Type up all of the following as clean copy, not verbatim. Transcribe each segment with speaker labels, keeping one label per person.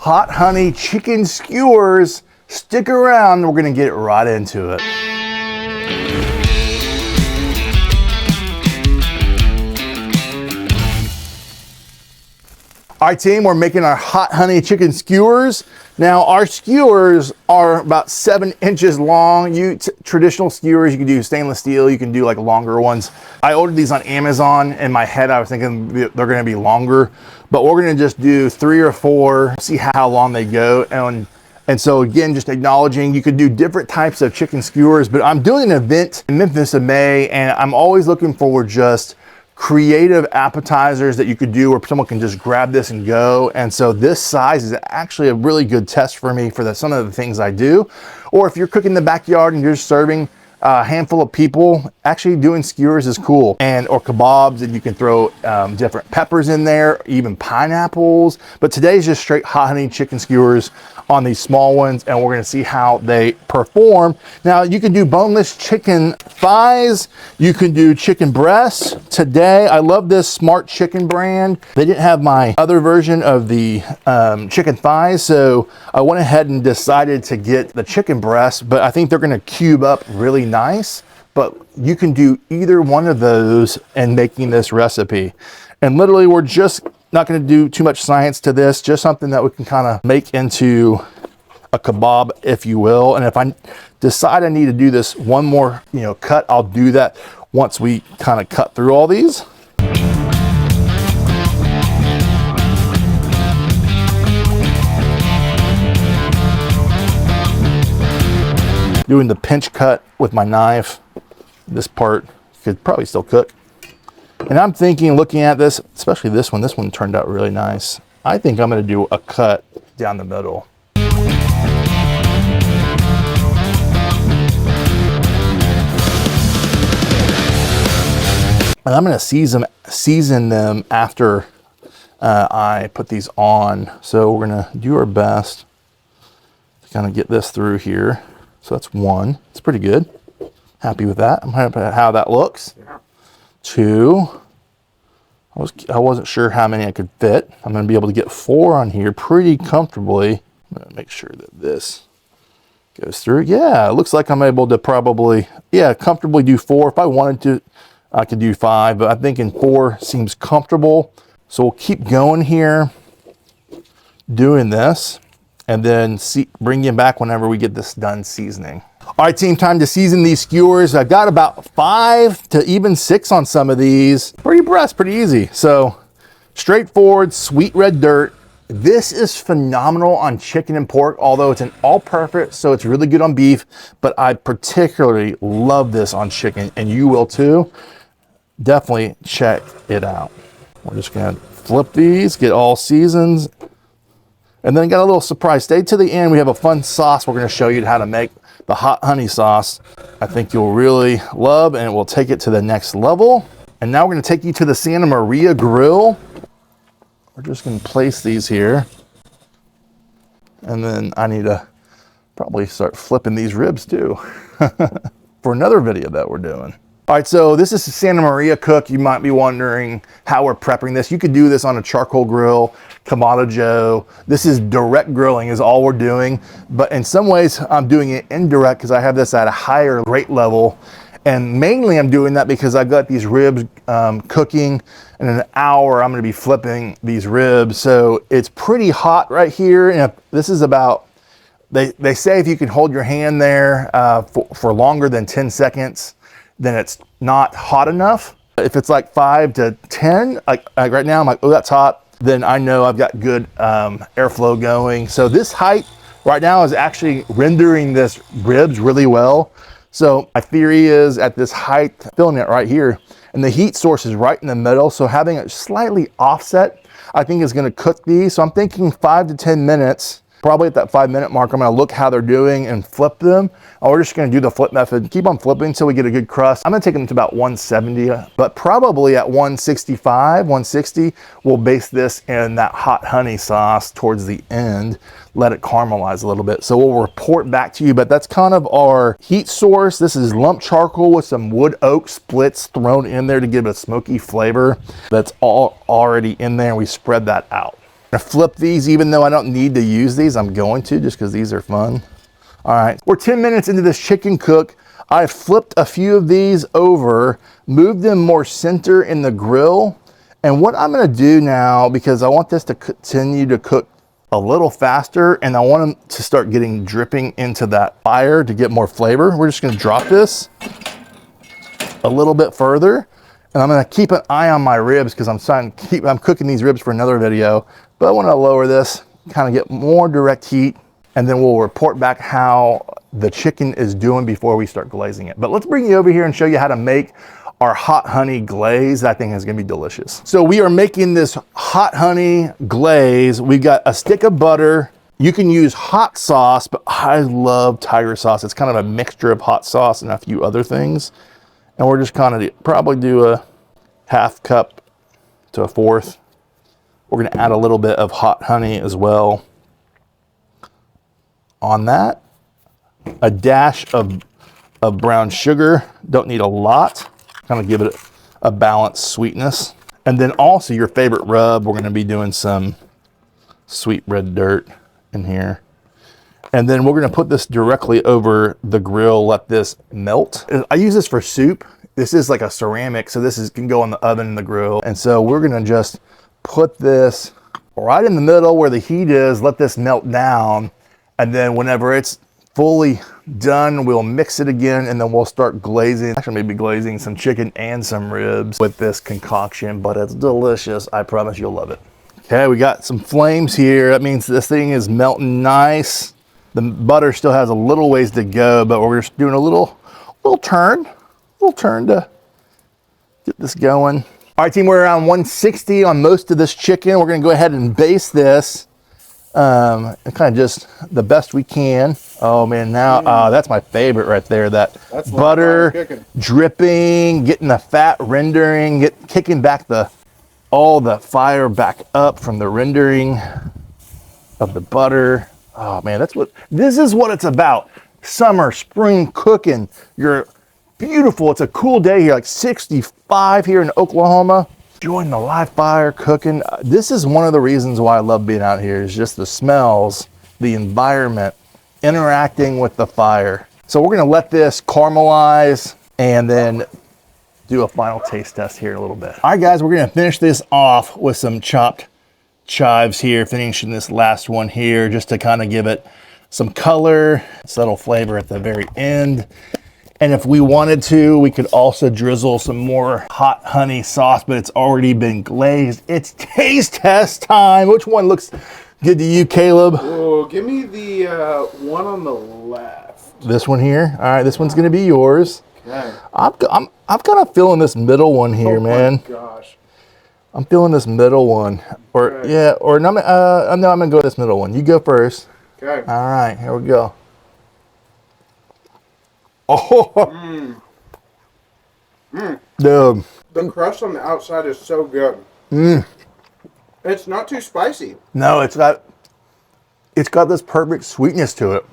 Speaker 1: hot honey chicken skewers. Stick around, we're gonna get right into it. All right, team, we're making our hot honey chicken skewers. Now, our skewers are about 7 inches long. Traditional skewers, you can do stainless steel, you can do like longer ones. I ordered these on Amazon. In my head, I was thinking they're gonna be longer, but we're gonna just do 3 or 4, see how long they go. And so again, just acknowledging you could do different types of chicken skewers, but I'm doing an event in Memphis in May, and I'm always looking for just creative appetizers that you could do where someone can just grab this and go. And so this size is actually a really good test for me for some of the things I do. Or if you're cooking in the backyard and you're serving a handful of people, actually doing skewers is cool. Or kebabs, and you can throw different peppers in there, even pineapples. But today's just straight hot honey chicken skewers on these small ones, and we're gonna see how they perform. Now, you can do boneless chicken thighs, you can do chicken breasts. Today, I love this Smart Chicken brand. They didn't have my other version of the chicken thighs, so I went ahead and decided to get the chicken breast, but I think they're gonna cube up really nice. But you can do either one of those in making this recipe. And literally, we're just not going to do too much science to this, just something that we can kind of make into a kebab, if you will. And if I decide I need to do this one more, cut, I'll do that once we kind of cut through all these. Doing the pinch cut with my knife. This part could probably still cook. And I'm thinking, looking at this, especially this one turned out really nice. I think I'm gonna do a cut down the middle. And I'm gonna season them after I put these on. So we're gonna do our best to kind of get this through here. So that's 1, it's pretty good. Happy with that. I'm happy with how that looks. 2, I wasn't sure how many I could fit. I'm gonna be able to get 4 on here pretty comfortably. I'm gonna make sure that this goes through. Yeah, it looks like I'm able to probably, comfortably do 4. If I wanted to, I could do 5, but I'm thinking 4 seems comfortable. So we'll keep going here, doing this, and then bring you back whenever we get this done seasoning. All right, team, time to season these skewers. I've got about 5 to even 6 on some of these. Pretty easy. So straightforward, sweet red dirt. This is phenomenal on chicken and pork, although it's an all-purpose, so it's really good on beef, but I particularly love this on chicken, and you will too. Definitely check it out. We're just gonna flip these, get all seasons, and then got a little surprise. Stay to the end. We have a fun sauce we're gonna show you how to make. The hot honey sauce I think you'll really love, and it will take it to the next level. And now we're going to take you to the Santa Maria grill. We're just going to place these here, and then I need to probably start flipping these ribs too for another video that we're doing. All right, so this is the Santa Maria cook. You might be wondering how we're prepping this. You could do this on a charcoal grill, Kamado Joe. This is direct grilling is all we're doing. But in some ways, I'm doing it indirect because I have this at a higher rate level. And mainly I'm doing that because I've got these ribs cooking. In an hour, I'm gonna be flipping these ribs. So it's pretty hot right here. And this is about, they say if you can hold your hand there for longer than 10 seconds, then it's not hot enough. If it's like 5 to 10, like right now, I'm like, oh, that's hot, then I know I've got good airflow going. So this height right now is actually rendering this ribs really well. So my theory is at this height, filling it right here, and the heat source is right in the middle. So having it slightly offset, I think is gonna cook these. So I'm thinking 5 to 10 minutes. Probably at that 5-minute mark, I'm gonna look how they're doing and flip them. And we're just gonna do the flip method, keep on flipping until we get a good crust. I'm gonna take them to about 170, but probably at 165, 160, we'll base this in that hot honey sauce towards the end, let it caramelize a little bit. So we'll report back to you, but that's kind of our heat source. This is lump charcoal with some wood oak splits thrown in there to give it a smoky flavor. That's all already in there, and we spread that out. I flip these, even though I don't need to use these, I'm going to just because these are fun. All right, we're 10 minutes into this chicken cook. I flipped a few of these over, moved them more center in the grill. And what I'm gonna do now, because I want this to continue to cook a little faster and I want them to start getting dripping into that fire to get more flavor, we're just gonna drop this a little bit further. And I'm gonna keep an eye on my ribs because I'm cooking these ribs for another video, but I wanna lower this, kind of get more direct heat, and then we'll report back how the chicken is doing before we start glazing it. But let's bring you over here and show you how to make our hot honey glaze. That thing is gonna be delicious. So we are making this hot honey glaze. We've got a stick of butter. You can use hot sauce, but I love tiger sauce. It's kind of a mixture of hot sauce and a few other things. And we're just kind of probably do a half cup to a fourth. We're gonna add a little bit of hot honey as well on that. A dash of brown sugar, don't need a lot. Kind of give it a balanced sweetness. And then also your favorite rub, we're gonna be doing some sweet red dirt in here. And then we're gonna put this directly over the grill, let this melt. I use this for soup. This is like a ceramic, so can go in the oven and the grill. And so we're gonna just put this right in the middle where the heat is, let this melt down. And then whenever it's fully done, we'll mix it again and then we'll start glazing. Actually, maybe glazing some chicken and some ribs with this concoction, but it's delicious. I promise you'll love it. Okay, we got some flames here. That means this thing is melting nice. The butter still has a little ways to go, but we're just doing a little turn to get this going. All right, team, we're around 160 on most of this chicken. We're gonna go ahead and baste this and kind of just the best we can. Oh man, now that's my favorite right there. That's butter dripping, getting the fat rendering, kicking back all the fire back up from the rendering of the butter. Oh man, this is what it's about. Summer, spring cooking. You're beautiful. It's a cool day here, like 65 here in Oklahoma. Enjoying the live fire, cooking. This is one of the reasons why I love being out here, is just the smells, the environment, interacting with the fire. So we're gonna let this caramelize and then do a final taste test here in a little bit. All right guys, we're gonna finish this off with some chopped chives here, finishing this last one here just to kind of give it some color, subtle flavor at the very end. And if we wanted to, we could also drizzle some more hot honey sauce, but it's already been glazed. It's taste test time. Which one looks good to you, Caleb?
Speaker 2: Oh, give me the one on the left.
Speaker 1: This one here? All right, this one's gonna be yours.
Speaker 2: Okay.
Speaker 1: I'm kind of feeling this middle one here, man.
Speaker 2: Oh my gosh.
Speaker 1: I'm feeling this middle one. Or
Speaker 2: Okay.
Speaker 1: yeah, or no, I'm gonna go with this middle one. You go first.
Speaker 2: Okay.
Speaker 1: All right, here we go. Oh, dude.
Speaker 2: The crust on the outside is so good. It's not too spicy.
Speaker 1: No, it's got this perfect sweetness to it.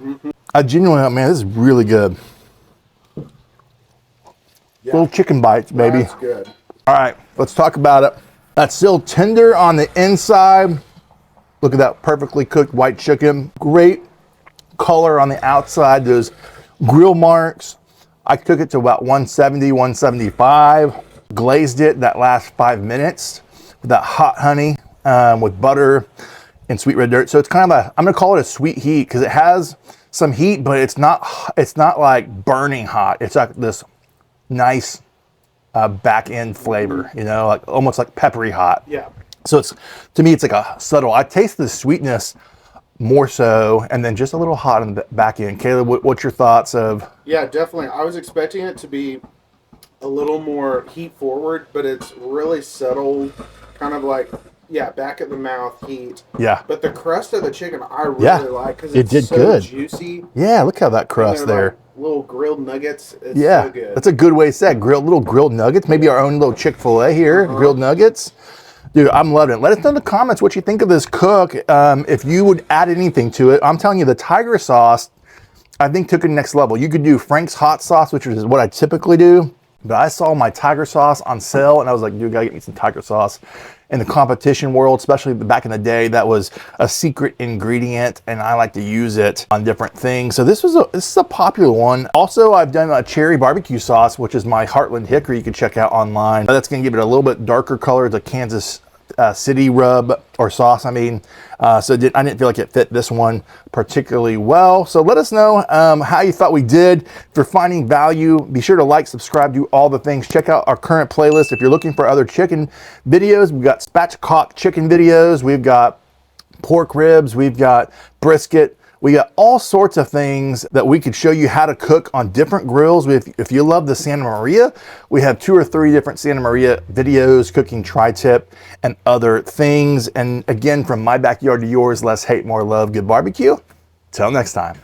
Speaker 1: I genuinely, man, this is really good.
Speaker 2: Yeah.
Speaker 1: Little chicken bites, baby.
Speaker 2: That's good.
Speaker 1: All right, let's talk about it. That's still tender on the inside. Look at that perfectly cooked white chicken. Great color on the outside. Those grill marks. I took it to about 170, 175. Glazed it that last 5 minutes with that hot honey with butter and sweet red dirt. So it's kind of I'm gonna call it a sweet heat because it has some heat, but it's not like burning hot. It's like this nice back end flavor, you know, like almost like peppery hot.
Speaker 2: Yeah.
Speaker 1: So to me, it's like a subtle. I taste the sweetness more so, and then just a little hot on the back end. Caleb, what's your thoughts of?
Speaker 2: Yeah, definitely. I was expecting it to be a little more heat forward, but it's really subtle, kind of like, yeah, back at the mouth heat.
Speaker 1: Yeah.
Speaker 2: But the crust of the chicken I really like because it's
Speaker 1: did
Speaker 2: so
Speaker 1: good.
Speaker 2: Juicy.
Speaker 1: Yeah, look how that crust there.
Speaker 2: Like little grilled nuggets. It's
Speaker 1: Yeah,
Speaker 2: so good.
Speaker 1: that's a good way to say it. Little grilled nuggets. Maybe our own little Chick-fil-A here, grilled nuggets. Dude, I'm loving it. Let us know in the comments what you think of this cook. If you would add anything to it. I'm telling you, the tiger sauce, I think took it next level. You could do Frank's hot sauce, which is what I typically do. But I saw my tiger sauce on sale, and I was like, dude, gotta get me some tiger sauce. in the competition world, especially back in the day, that was a secret ingredient, and I like to use it on different things. So this is a popular one. Also, I've done a cherry barbecue sauce, which is my Heartland Hickory. You can check out online. That's going to give it a little bit darker color. It's a Kansas City rub or sauce. I mean, so I didn't feel like it fit this one particularly well. So let us know how you thought we did. If you're finding value, be sure to like, subscribe, do all the things. Check out our current playlist. If you're looking for other chicken videos, we've got spatchcock chicken videos. We've got pork ribs. We've got brisket. We got all sorts of things that we could show you how to cook on different grills. If you love the Santa Maria, we have 2 or 3 different Santa Maria videos, cooking tri-tip and other things. And again, from my backyard to yours, less hate, more love, good barbecue. Till next time.